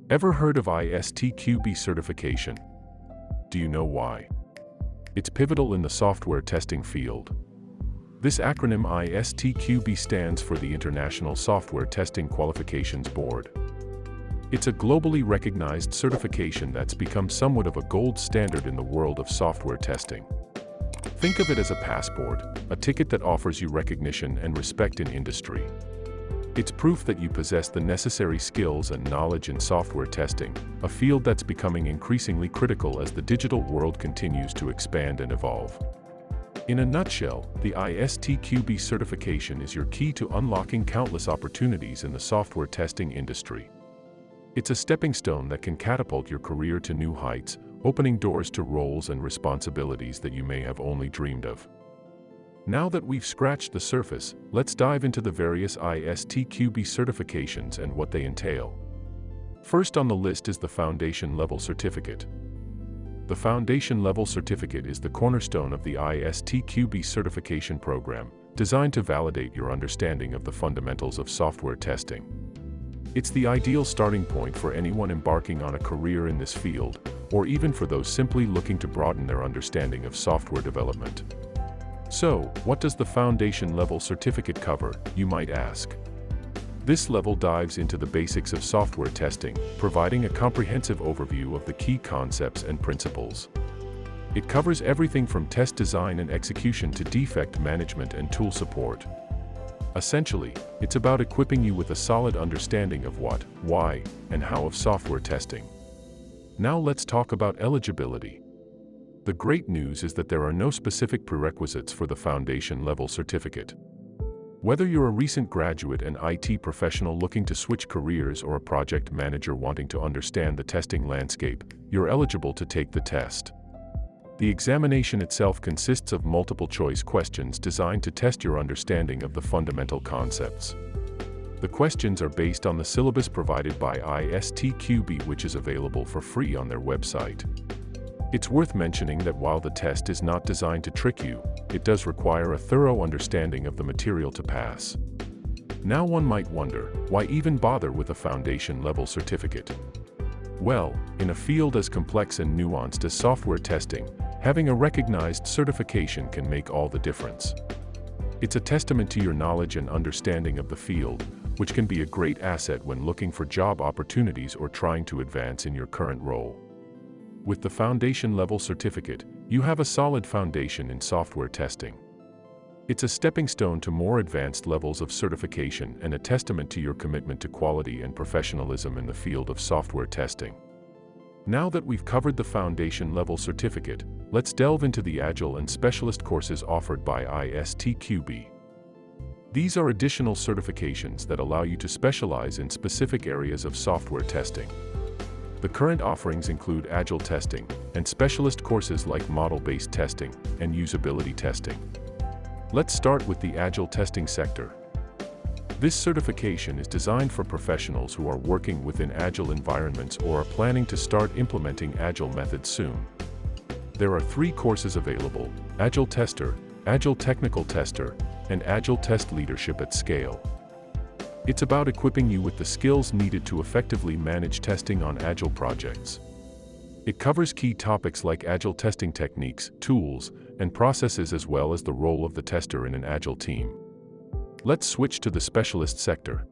Ever heard of ISTQB certification? Do you know why? It's pivotal in the software testing field. This acronym ISTQB stands for the International Software Testing Qualifications Board. It's a globally recognized certification that's become somewhat of a gold standard in the world of software testing. Think of it as a passport, a ticket that offers you recognition and respect in industry. It's proof that you possess the necessary skills and knowledge in software testing, a field that's becoming increasingly critical as the digital world continues to expand and evolve. In a nutshell, the ISTQB certification is your key to unlocking countless opportunities in the software testing industry. It's a stepping stone that can catapult your career to new heights, opening doors to roles and responsibilities that you may have only dreamed of. Now that we've scratched the surface, let's dive into the various ISTQB certifications and what they entail. First on the list is the Foundation Level Certificate. The Foundation Level Certificate is the cornerstone of the ISTQB certification program, designed to validate your understanding of the fundamentals of software testing. It's the ideal starting point for anyone embarking on a career in this field, or even for those simply looking to broaden their understanding of software development. So, what does the Foundation Level Certificate cover, you might ask? This level dives into the basics of software testing, providing a comprehensive overview of the key concepts and principles. It covers everything from test design and execution to defect management and tool support. Essentially, it's about equipping you with a solid understanding of what, why, and how of software testing. Now let's talk about eligibility. The great news is that there are no specific prerequisites for the Foundation Level Certificate. Whether you're a recent graduate and IT professional looking to switch careers or a project manager wanting to understand the testing landscape, you're eligible to take the test. The examination itself consists of multiple-choice questions designed to test your understanding of the fundamental concepts. The questions are based on the syllabus provided by ISTQB, which is available for free on their website. It's worth mentioning that while the test is not designed to trick you, it does require a thorough understanding of the material to pass. Now one might wonder, why even bother with a foundation level certificate? Well, in a field as complex and nuanced as software testing, having a recognized certification can make all the difference. It's a testament to your knowledge and understanding of the field, which can be a great asset when looking for job opportunities or trying to advance in your current role. With the Foundation Level Certificate, you have a solid foundation in software testing. It's a stepping stone to more advanced levels of certification and a testament to your commitment to quality and professionalism in the field of software testing. Now that we've covered the Foundation Level Certificate, let's delve into the Agile and Specialist courses offered by ISTQB. These are additional certifications that allow you to specialize in specific areas of software testing. The current offerings include Agile testing and specialist courses like model-based testing and usability testing. Let's start with the Agile testing sector. This certification is designed for professionals who are working within Agile environments or are planning to start implementing Agile methods soon. There are 3 courses available: Agile Tester, Agile Technical Tester, and Agile Test Leadership at Scale. It's about equipping you with the skills needed to effectively manage testing on Agile projects. It covers key topics like Agile testing techniques, tools, and processes, as well as the role of the tester in an Agile team. Let's switch to the specialist sector.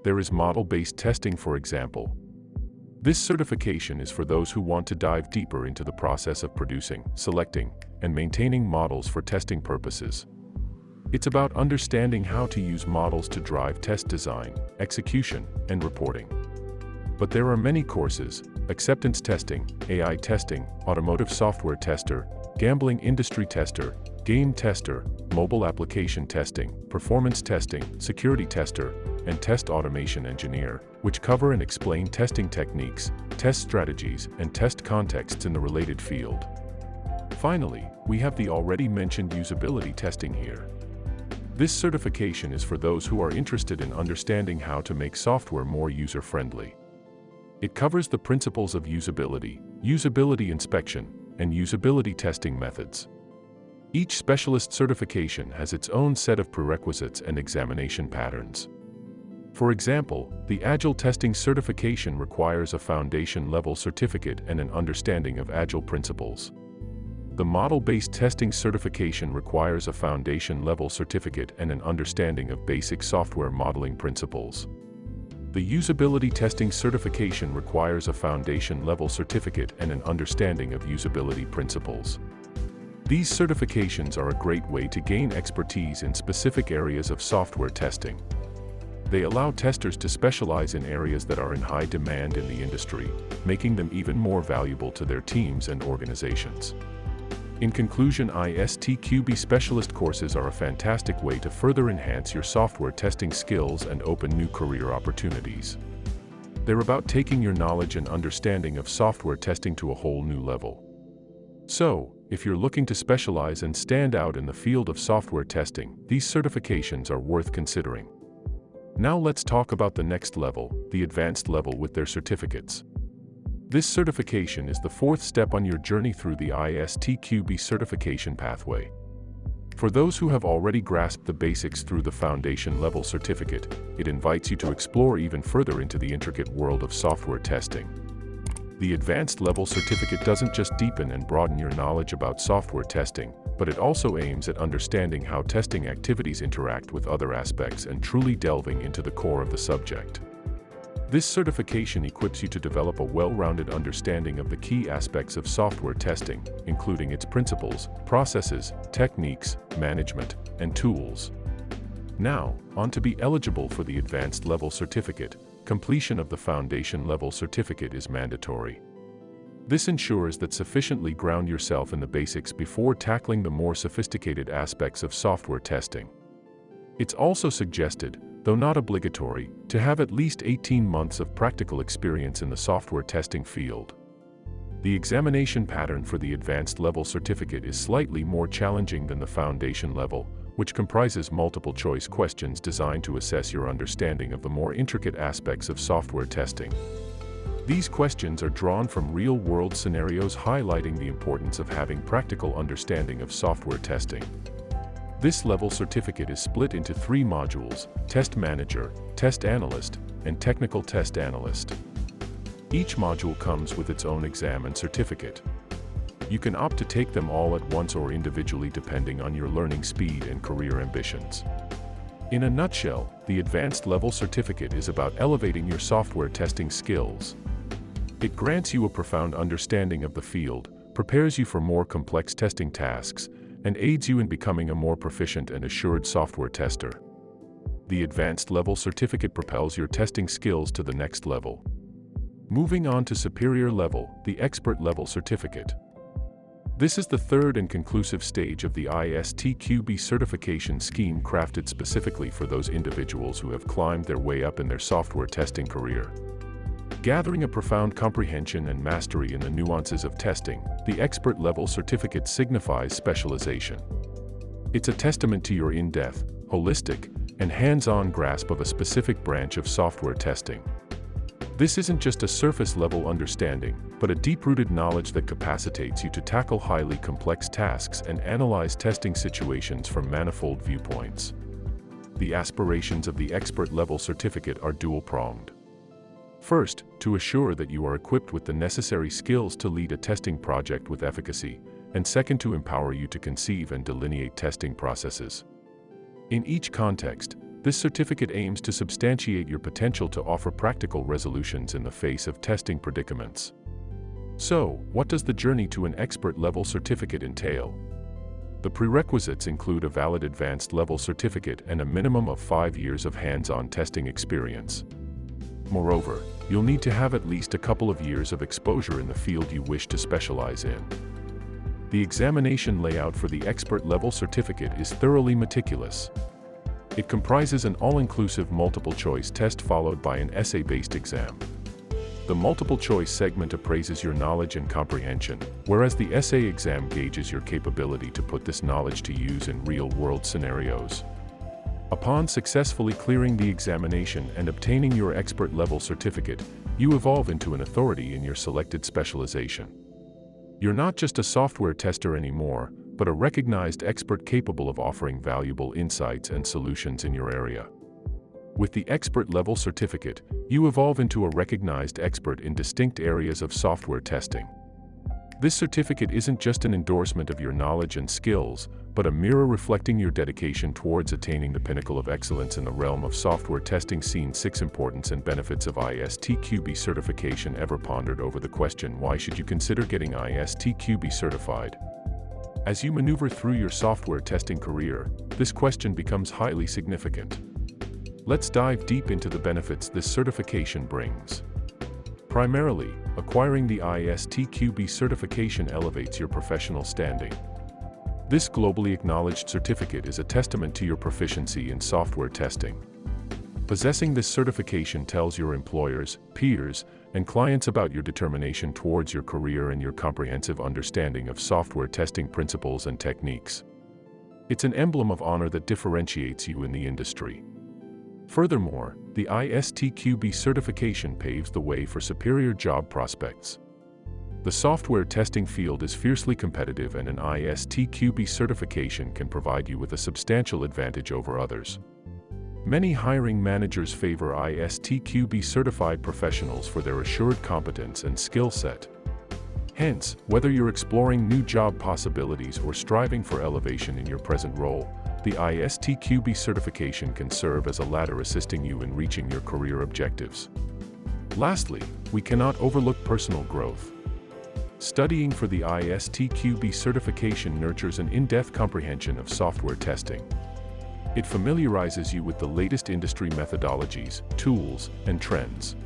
There is model-based testing, for example. This certification is for those who want to dive deeper into the process of producing, selecting, and maintaining models for testing purposes. It's about understanding how to use models to drive test design, execution, and reporting. But there are many courses: acceptance testing, AI testing, automotive software tester, gambling industry tester, game tester, mobile application testing, performance testing, security tester, and test automation engineer, which cover and explain testing techniques, test strategies, and test contexts in the related field. Finally, we have the already mentioned usability testing here. This certification is for those who are interested in understanding how to make software more user-friendly. It covers the principles of usability, usability inspection, and usability testing methods. Each specialist certification has its own set of prerequisites and examination patterns. For example, the Agile Testing Certification requires a foundation-level certificate and an understanding of Agile principles. The Model-Based Testing Certification requires a foundation-level certificate and an understanding of basic software modeling principles. The Usability Testing Certification requires a foundation-level certificate and an understanding of usability principles. These certifications are a great way to gain expertise in specific areas of software testing. They allow testers to specialize in areas that are in high demand in the industry, making them even more valuable to their teams and organizations. In conclusion, ISTQB specialist courses are a fantastic way to further enhance your software testing skills and open new career opportunities. They're about taking your knowledge and understanding of software testing to a whole new level. So, if you're looking to specialize and stand out in the field of software testing, these certifications are worth considering. Now let's talk about the next level, the advanced level with their certificates. This certification is the fourth step on your journey through the ISTQB certification pathway. For those who have already grasped the basics through the foundation-level certificate, it invites you to explore even further into the intricate world of software testing. The advanced level certificate doesn't just deepen and broaden your knowledge about software testing, but it also aims at understanding how testing activities interact with other aspects and truly delving into the core of the subject. This certification equips you to develop a well-rounded understanding of the key aspects of software testing, including its principles, processes, techniques, management, and tools. Now, on to be eligible for the advanced level certificate, completion of the foundation level certificate is mandatory. This ensures that sufficiently ground yourself in the basics before tackling the more sophisticated aspects of software testing. It's also suggested, though not obligatory, to have at least 18 months of practical experience in the software testing field. The examination pattern for the advanced level certificate is slightly more challenging than the foundation level, which comprises multiple choice questions designed to assess your understanding of the more intricate aspects of software testing. These questions are drawn from real-world scenarios highlighting the importance of having practical understanding of software testing. This level certificate is split into 3 modules: Test Manager, Test Analyst, and Technical Test Analyst. Each module comes with its own exam and certificate. You can opt to take them all at once or individually depending on your learning speed and career ambitions. In a nutshell, the advanced level certificate is about elevating your software testing skills. It grants you a profound understanding of the field, prepares you for more complex testing tasks, and aids you in becoming a more proficient and assured software tester. The advanced level certificate propels your testing skills to the next level. Moving on to superior level, the expert level certificate. This is the third and conclusive stage of the ISTQB certification scheme, crafted specifically for those individuals who have climbed their way up in their software testing career. Gathering a profound comprehension and mastery in the nuances of testing, the expert level certificate signifies specialization. It's a testament to your in-depth, holistic, and hands-on grasp of a specific branch of software testing. This isn't just a surface-level understanding, but a deep-rooted knowledge that capacitates you to tackle highly complex tasks and analyze testing situations from manifold viewpoints. The aspirations of the expert-level certificate are dual-pronged. First, to assure that you are equipped with the necessary skills to lead a testing project with efficacy, and second, to empower you to conceive and delineate testing processes. In each context, this certificate aims to substantiate your potential to offer practical resolutions in the face of testing predicaments. So, what does the journey to an expert-level certificate entail? The prerequisites include a valid advanced level certificate and a minimum of 5 years of hands-on testing experience. Moreover, you'll need to have at least a couple of years of exposure in the field you wish to specialize in. The examination layout for the expert-level certificate is thoroughly meticulous. It comprises an all-inclusive multiple-choice test followed by an essay-based exam. The multiple-choice segment appraises your knowledge and comprehension, whereas the essay exam gauges your capability to put this knowledge to use in real-world scenarios. Upon successfully clearing the examination and obtaining your expert-level certificate, you evolve into an authority in your selected specialization. You're not just a software tester anymore, but a recognized expert capable of offering valuable insights and solutions in your area. With the expert level certificate, you evolve into a recognized expert in distinct areas of software testing. This certificate isn't just an endorsement of your knowledge and skills, but a mirror reflecting your dedication towards attaining the pinnacle of excellence in the realm of software testing. Scene 6: Importance and benefits of ISTQB certification. Ever pondered over the question, why should you consider getting ISTQB certified? As you maneuver through your software testing career, this question becomes highly significant. Let's dive deep into the benefits this certification brings. Primarily, acquiring the ISTQB certification elevates your professional standing. This globally acknowledged certificate is a testament to your proficiency in software testing. Possessing this certification tells your employers, peers, and clients about your determination towards your career and your comprehensive understanding of software testing principles and techniques. It's an emblem of honor that differentiates you in the industry. Furthermore, the ISTQB certification paves the way for superior job prospects. The software testing field is fiercely competitive, and an ISTQB certification can provide you with a substantial advantage over others. Many hiring managers favor ISTQB certified professionals for their assured competence and skill set. Hence, whether you're exploring new job possibilities or striving for elevation in your present role, the ISTQB certification can serve as a ladder assisting you in reaching your career objectives. Lastly, we cannot overlook personal growth. Studying for the ISTQB certification nurtures an in-depth comprehension of software testing. It familiarizes you with the latest industry methodologies, tools, and trends.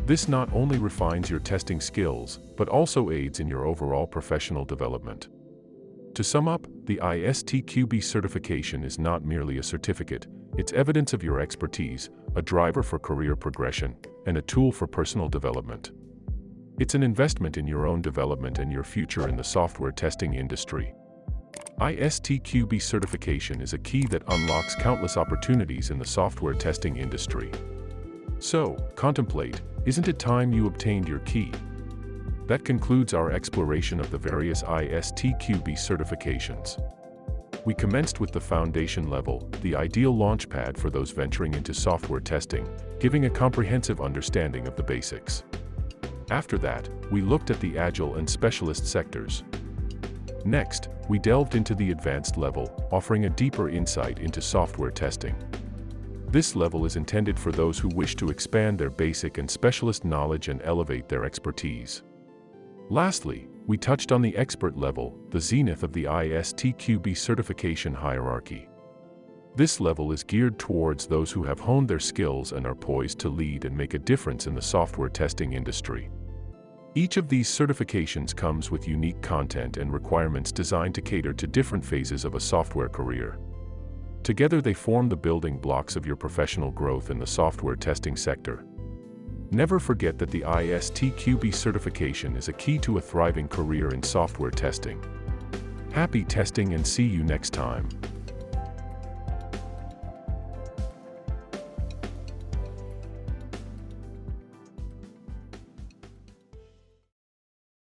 This not only refines your testing skills, but also aids in your overall professional development. To sum up, the ISTQB certification is not merely a certificate, it's evidence of your expertise, a driver for career progression, and a tool for personal development. It's an investment in your own development and your future in the software testing industry. ISTQB certification is a key that unlocks countless opportunities in the software testing industry. So, contemplate, isn't it time you obtained your key? That concludes our exploration of the various ISTQB certifications. We commenced with the foundation level, the ideal launchpad for those venturing into software testing, giving a comprehensive understanding of the basics. After that, we looked at the agile and specialist sectors. Next, we delved into the advanced level, offering a deeper insight into software testing. This level is intended for those who wish to expand their basic and specialist knowledge and elevate their expertise. Lastly, we touched on the expert level, the zenith of the ISTQB certification hierarchy. This level is geared towards those who have honed their skills and are poised to lead and make a difference in the software testing industry. Each of these certifications comes with unique content and requirements designed to cater to different phases of a software career. Together they form the building blocks of your professional growth in the software testing sector. Never forget that the ISTQB certification is a key to a thriving career in software testing. Happy testing and see you next time.